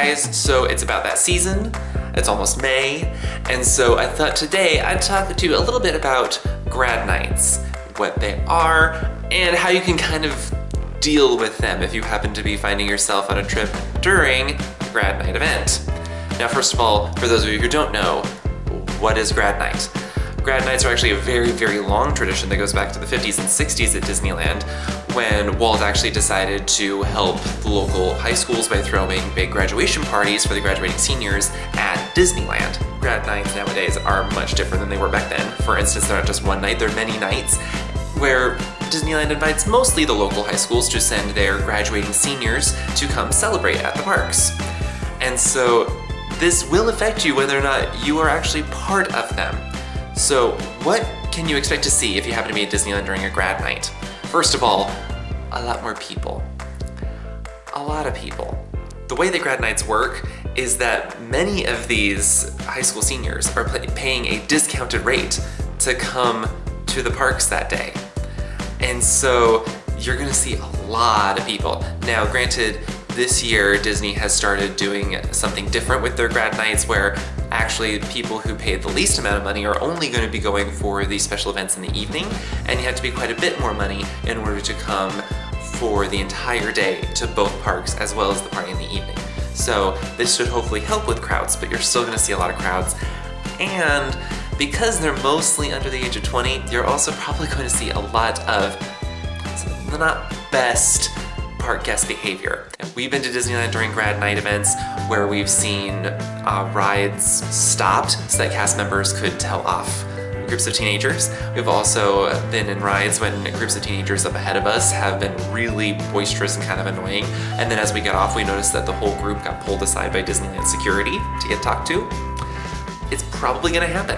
guys, so it's about that season. It's almost May, and so I thought today I'd talk to you a little bit about Grad Nites, what they are, and how you can kind of deal with them if you happen to be finding yourself on a trip during a Grad Night event. Now, first of all, for those of you who don't know, what is Grad Night? Grad Nights are actually a very, very long tradition that goes back to the 50s and 60s at Disneyland, when Walt actually decided to help the local high schools by throwing big graduation parties for the graduating seniors at Disneyland. Grad Nights nowadays are much different than they were back then. For instance, they're not just one night, they're many nights, where Disneyland invites mostly the local high schools to send their graduating seniors to come celebrate at the parks. And so this will affect you whether or not you are actually part of them. So what can you expect to see if you happen to be at Disneyland during a Grad Night? First of all, a lot more people. A lot of people. The way that Grad Nights work is that many of these high school seniors are paying a discounted rate to come to the parks that day. And so you're gonna see a lot of people. Now, granted, this year Disney has started doing something different with their Grad Nights, where actually people who paid the least amount of money are only going to be going for these special events in the evening, and you have to pay quite a bit more money in order to come for the entire day to both parks as well as the party in the evening. So this should hopefully help with crowds, but you're still going to see a lot of crowds. And because they're mostly under the age of 20, you're also probably going to see a lot of the not best park guest behavior. We've been to Disneyland during Grad Night events where we've seen rides stopped so that cast members could tell off groups of teenagers. We've also been in rides when groups of teenagers up ahead of us have been really boisterous and kind of annoying, and then as we got off we noticed that the whole group got pulled aside by Disneyland security to get talked to. It's probably gonna happen.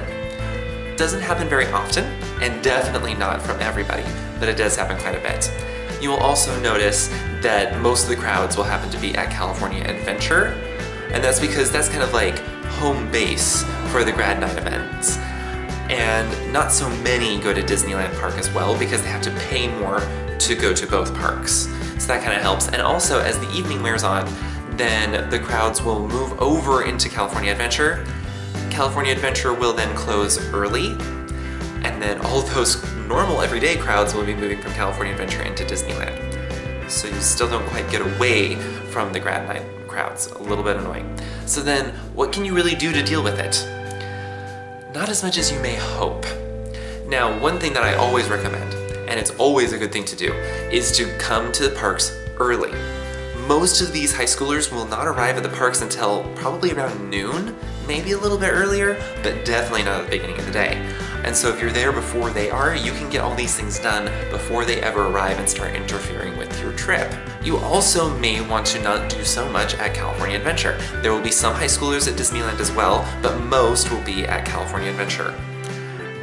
Doesn't happen very often, and definitely not from everybody, but it does happen quite a bit. You will also notice that most of the crowds will happen to be at California Adventure, and that's because that's kind of like home base for the Grad Night events. And not so many go to Disneyland Park as well because they have to pay more to go to both parks. So that kind of helps. And also, as the evening wears on, then the crowds will move over into California Adventure. California Adventure will then close early, and then all those normal everyday crowds will be moving from California Adventure into Disneyland. So you still don't quite get away from the Grad Night crowds. A little bit annoying. So then, what can you really do to deal with it? Not as much as you may hope. Now, one thing that I always recommend, and it's always a good thing to do, is to come to the parks early. Most of these high schoolers will not arrive at the parks until probably around noon, maybe a little bit earlier, but definitely not at the beginning of the day. And so if you're there before they are, you can get all these things done before they ever arrive and start interfering with your trip. You also may want to not do so much at California Adventure. There will be some high schoolers at Disneyland as well, but most will be at California Adventure.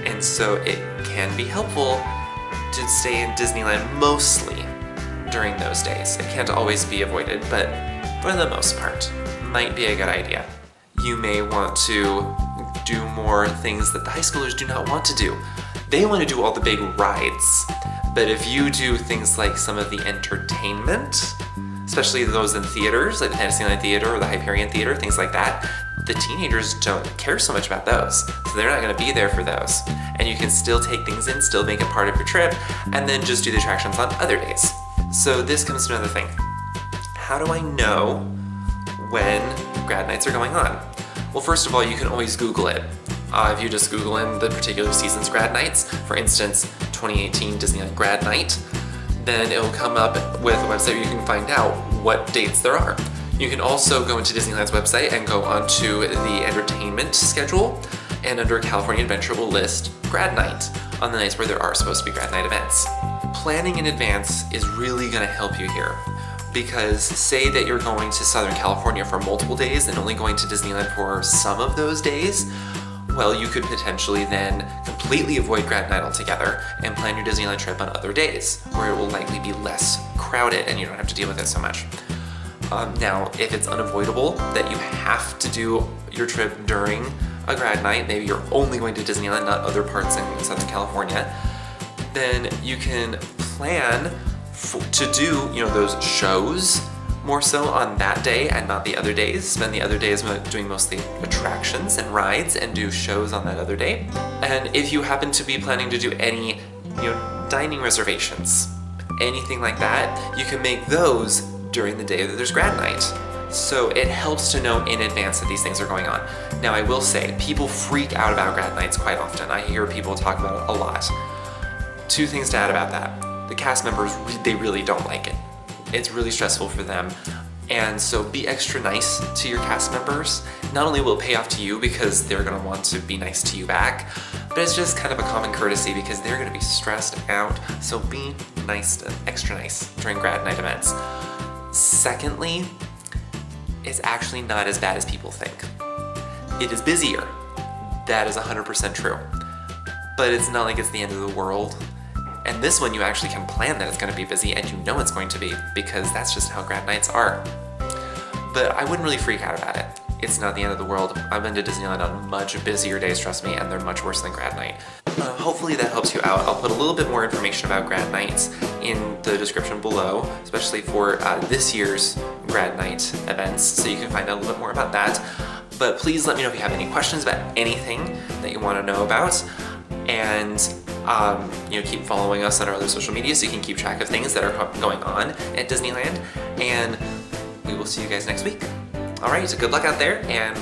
And so it can be helpful to stay in Disneyland mostly during those days. It can't always be avoided, but for the most part, might be a good idea. You may want to do more things that the high schoolers do not want to do. They want to do all the big rides, but if you do things like some of the entertainment, especially those in theaters, like the Fantasyland Theater or the Hyperion Theater, things like that, the teenagers don't care so much about those, so they're not going to be there for those. And you can still take things in, still make it part of your trip, and then just do the attractions on other days. So this comes to another thing. How do I know when Grad Nights are going on? Well, first of all, you can always Google it. If you just Google in the particular season's Grad Nights, for instance, 2018 Disneyland Grad Night, then it will come up with a website where you can find out what dates there are. You can also go into Disneyland's website and go onto the entertainment schedule, and under California Adventure will list Grad Night on the nights where there are supposed to be Grad Night events. Planning in advance is really going to help you here. Because say that you're going to Southern California for multiple days and only going to Disneyland for some of those days, well, you could potentially then completely avoid Grad Night altogether and plan your Disneyland trip on other days, where it will likely be less crowded and you don't have to deal with it so much. Now, if it's unavoidable that you have to do your trip during a Grad Night, maybe you're only going to Disneyland, not other parts in Southern California, then you can plan to do, those shows more so on that day and not the other days. Spend the other days doing mostly attractions and rides and do shows on that other day. And if you happen to be planning to do any, dining reservations, anything like that, you can make those during the day that there's Grad Night. So it helps to know in advance that these things are going on. Now I will say, people freak out about Grad Nights quite often. I hear people talk about it a lot. Two things to add about that. The cast members, they really don't like it. It's really stressful for them. And so be extra nice to your cast members. Not only will it pay off to you because they're gonna want to be nice to you back, but it's just kind of a common courtesy because they're gonna be stressed out. So be nice, extra nice during Grad Night events. Secondly, it's actually not as bad as people think. It is busier. That is 100% true. But it's not like it's the end of the world. And this one you actually can plan that it's gonna be busy and you know it's going to be because that's just how Grad Nights are. But I wouldn't really freak out about it. It's not the end of the world. I've been to Disneyland on much busier days, trust me, and they're much worse than Grad Night. Hopefully that helps you out. I'll put a little bit more information about Grad Nights in the description below, especially for this year's Grad Night events, so you can find out a little bit more about that. But please let me know if you have any questions about anything that you want to know about. And keep following us on our other social media so you can keep track of things that are going on at Disneyland. And we will see you guys next week. All right, so good luck out there, and